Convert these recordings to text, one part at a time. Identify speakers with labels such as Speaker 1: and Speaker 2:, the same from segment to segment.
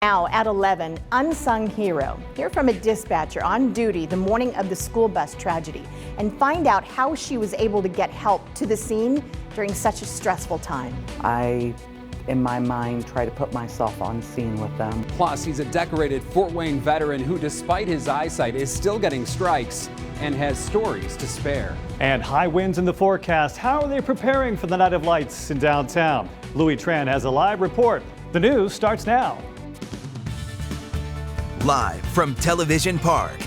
Speaker 1: Now at 11, Unsung Hero. Hear from a dispatcher on duty the morning of the school bus tragedy and find out how she was able to get help to the scene during such a stressful time.
Speaker 2: I, in my mind, try to put myself on scene with them.
Speaker 3: Plus, he's a decorated Fort Wayne veteran who, despite his eyesight, is still getting strikes and has stories to spare.
Speaker 4: And high winds in the forecast. How are they preparing for the Night of Lights in downtown? Louis Tran has a live report. The news starts now.
Speaker 5: Live from Television Park,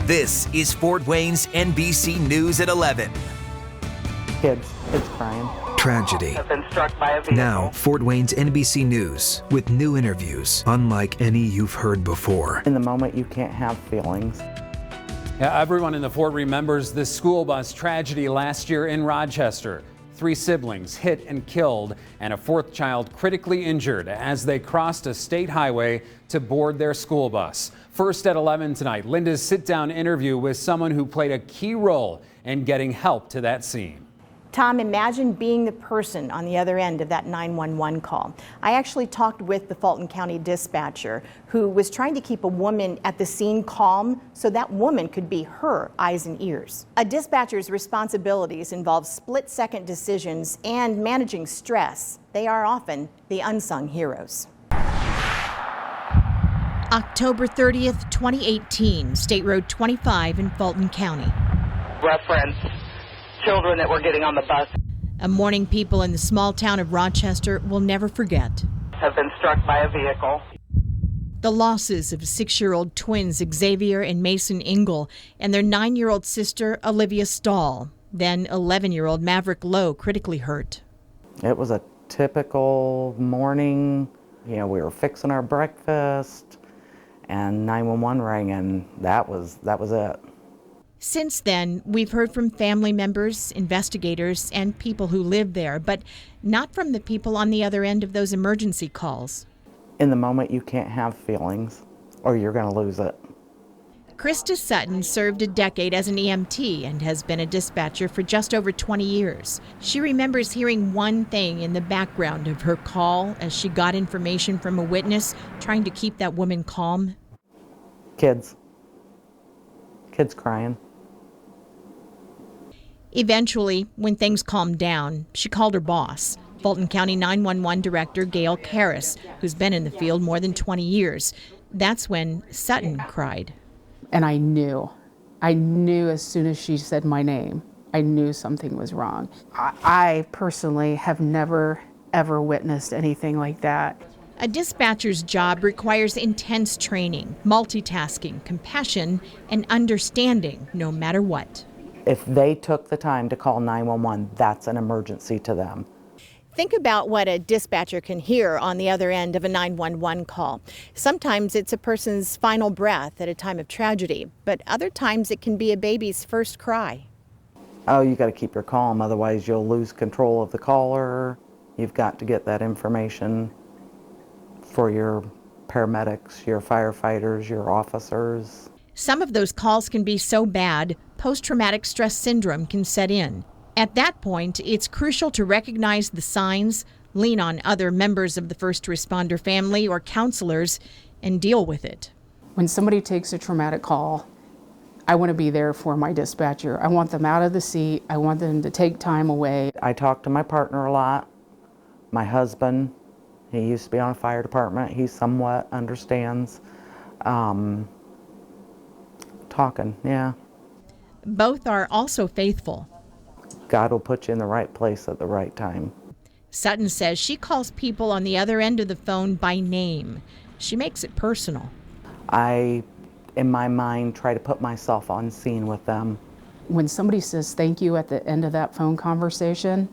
Speaker 5: this is Fort Wayne's NBC News at 11.
Speaker 2: Kids crying.
Speaker 5: Tragedy.
Speaker 6: Have been struck by a vehicle.
Speaker 5: Now, Fort Wayne's NBC News with new interviews, unlike any you've heard before.
Speaker 2: In the moment, you can't have feelings.
Speaker 3: Yeah, everyone in the fort remembers the school bus tragedy last year in Rochester. 3 siblings hit and killed, and a 4th child critically injured as they crossed a state highway to board their school bus. First at 11 tonight, Linda's sit-down interview with someone who played a key role in getting help to that scene.
Speaker 1: Tom, imagine being the person on the other end of that 911 call. I actually talked with the Fulton County dispatcher who was trying to keep a woman at the scene calm so that woman could be her eyes and ears. A dispatcher's responsibilities involve split-second decisions and managing stress. They are often the unsung heroes. October 30th, 2018, State Road 25 in Fulton County.
Speaker 6: Reference children that were getting on the bus.
Speaker 1: A morning people in the small town of Rochester will never forget.
Speaker 6: Have been struck by a vehicle.
Speaker 1: The losses of 6-year-old twins Xavier and Mason Engel and their 9-year-old sister Olivia Stahl, then 11-year-old Maverick Lowe critically hurt.
Speaker 2: It was a typical morning. You know, we were fixing our breakfast and 911 rang, and that was it.
Speaker 1: Since then, we've heard from family members, investigators, and people who live there, but not from the people on the other end of those emergency calls.
Speaker 2: In the moment, you can't have feelings, or you're going to lose it.
Speaker 1: Krista Sutton served a decade as an EMT and has been a dispatcher for just over 20 years. She remembers hearing one thing in the background of her call as she got information from a witness trying to keep that woman calm.
Speaker 2: Kids crying.
Speaker 1: Eventually, when things calmed down, she called her boss, Fulton County 911 Director Gail Karras, who's been in the field more than 20 years. That's when Sutton cried.
Speaker 7: And I knew as soon as she said my name, I knew something was wrong. I personally have never, ever witnessed anything like that.
Speaker 1: A dispatcher's job requires intense training, multitasking, compassion, and understanding, no matter what.
Speaker 2: If they took the time to call 911, that's an emergency to them.
Speaker 1: Think about what a dispatcher can hear on the other end of a 911 call. Sometimes it's a person's final breath at a time of tragedy, but other times it can be a baby's first cry.
Speaker 2: Oh, you got to keep your calm, otherwise you'll lose control of the caller. You've got to get that information for your paramedics, your firefighters, your officers.
Speaker 1: Some of those calls can be so bad, post-traumatic stress syndrome can set in. At that point, it's crucial to recognize the signs, lean on other members of the first responder family or counselors, and deal with it.
Speaker 7: When somebody takes a traumatic call, I want to be there for my dispatcher. I want them out of the seat. I want them to take time away.
Speaker 2: I talk to my partner a lot. My husband, he used to be on a fire department. He somewhat understands. Talking, yeah.
Speaker 1: Both are also faithful.
Speaker 2: God will put you in the right place at the right time.
Speaker 1: Sutton says she calls people on the other end of the phone by name. She makes it personal.
Speaker 2: I, in my mind, try to put myself on scene with them.
Speaker 7: When somebody says thank you at the end of that phone conversation,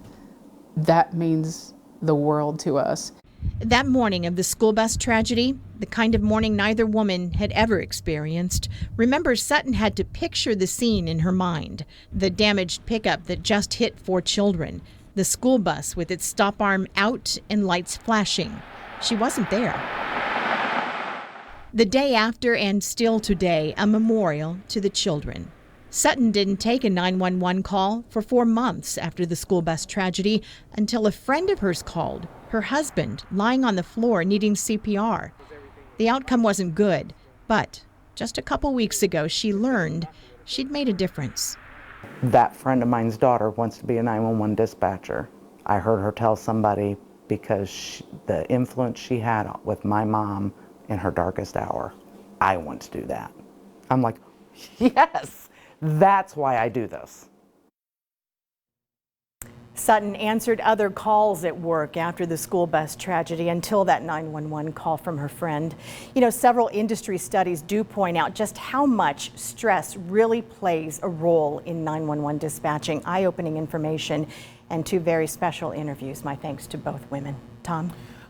Speaker 7: that means the world to us.
Speaker 1: That morning of the school bus tragedy, the kind of morning neither woman had ever experienced, remember Sutton had to picture the scene in her mind. The damaged pickup that just hit 4 children. The school bus with its stop arm out and lights flashing. She wasn't there. The day after and still today, a memorial to the children. Sutton didn't take a 911 call for 4 months after the school bus tragedy until a friend of hers called.
Speaker 8: her husband lying on the floor needing CPR. The outcome wasn't good, but just a couple weeks ago, she learned she'd made a difference.
Speaker 2: That friend of mine's daughter wants to be a 911 dispatcher. I heard her tell somebody because the influence she had with my mom in her darkest hour. I want to do that. I'm like, yes, that's why I do this.
Speaker 1: Sutton answered other calls at work after the school bus tragedy until that 911 call from her friend. You know, several industry studies do point out just how much stress really plays a role in 911 dispatching. Eye-opening information and two very special interviews. My thanks to both women. Tom?